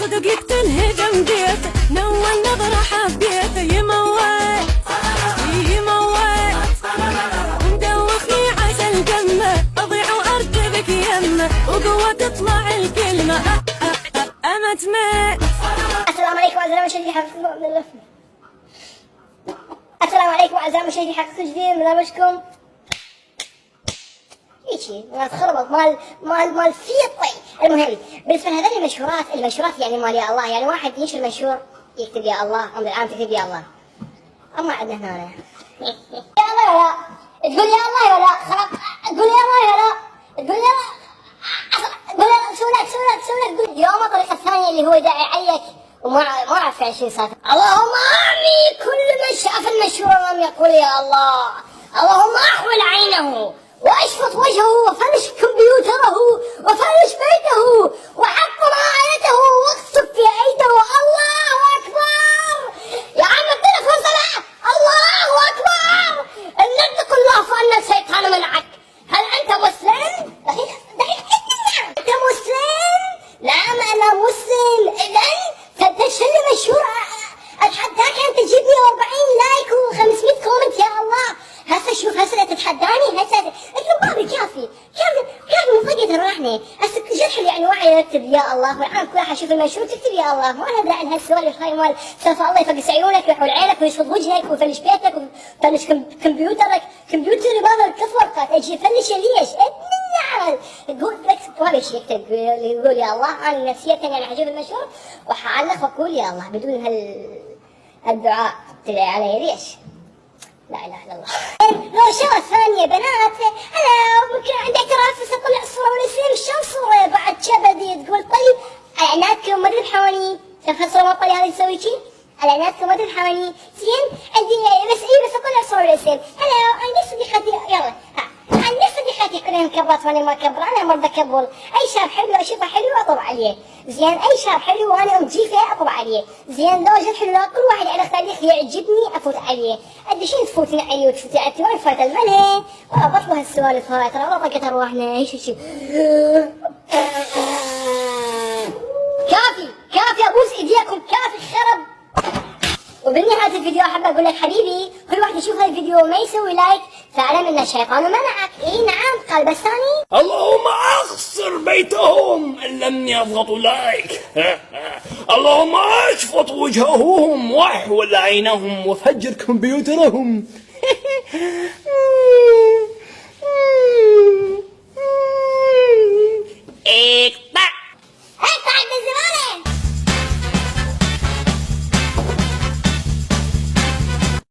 صدق يقتل هجم بيته نول نظرة حبيته يموال يموال مدوخني عسل دمه أضيع وأرتبك يمه وقوة تطلع الكلمة أمت مات. السلام عليكم أعزائي المشاهدين حلقتكم من اللف. السلام عليكم أعزائي المشاهدين حلقة جديدة من برنامجكم هيجي تخربط مال فيطي. المهم بالنسبة لهذول المنشورات يعني مال يا الله، يعني واحد ينشر منشور يكتب يا الله، أم العام تكتب يا الله. أما عندنا هنا يا الله ولا تقول يا الله ولا خلاص تقول يا الله ولا تقول يا الله تقول سولك تقول يوم الطريقة الثانية اللي هو داعي يعيك وما أعرف يعني شو صار. اللهم آمين كل من شاف المنشور لم يقول يا الله. اللهم أحول عينه واشفط وجهه وفرش كمبيوتره وفرش بيته وحطم آيته واقصف في عيده. الله أكبر يا عم التلفون صلاة. الله أكبر نطق الله فأن الشيطان منعك. هل أنت مسلم؟ دقيقة أنت مسلم؟ نعم أنا مسلم. إذن فتنشر لي منشور أتحداك أن تجيب لي 40 لايك و500 كومنت يا الله. هسه شوف هسه تتحداني هسه اكتب بابي كافي مفقد الرحمة. هسه جرح يعني واحد يكتب يا الله والعالم كلها حشوف المنشور تكتب يا الله. ما لها داعي لهالسوالف هاي مال سوف الله يفقس عيونك ويحول عينك ويشفط وجهك ويفلش بيتك ويفلش كمبيوترك. كمبيوتري بعض 3 ورقات اجي افلشه ليش؟ ابن تقول ما بيش يكتب يقول يا الله انا نفسيا يعني حشوف المنشور وحعلق واقول يا الله بدون هالدعاء تدعي علي ليش؟ لا اله الا الله. لو شغله ثانيه بنات هلا ممكن عندك ترافس اطلع صوره والاسم شلون صوره بعد كبدي تقول طيب اعلاناتكم ما تذبحوني. شوف الصوره ما طلع هذه تسوي شي اعلاناتكم ما تذبحوني زين عندي بس اطلع صوره والاسم. هلا عندي صديقتي يلا عندي صديقاتي كلهم كبرت وانا ما كبر. انا مرضى كبر اي شاب حلو اشوفه حلو اطب عليه زين. اي شاب حلو وانا ام جيفه اطب عليه زين. لو جت حلوه كل واحد على تاريخ يعجبني افوت عليه. قديشين تفوتين علي وتفوتي على وين فات الملهى ولا بطلوا هالسوالف هاي ترى والله طقت ارواحنا ايش شيء. كافي ابوس ايديكم كافي خرب. وبالنهاية الفيديو احب اقول لك حبيبي كل واحد يشوف هذا الفيديو وما يسوي لايك فاعلم ان الشيطان منعك. اي نعم قال بس ثاني اللهم اخسر بيتهم ان لم يضغطوا لايك. اللهم اشفط وجههم واحول عينهم وفجر كمبيوترهم.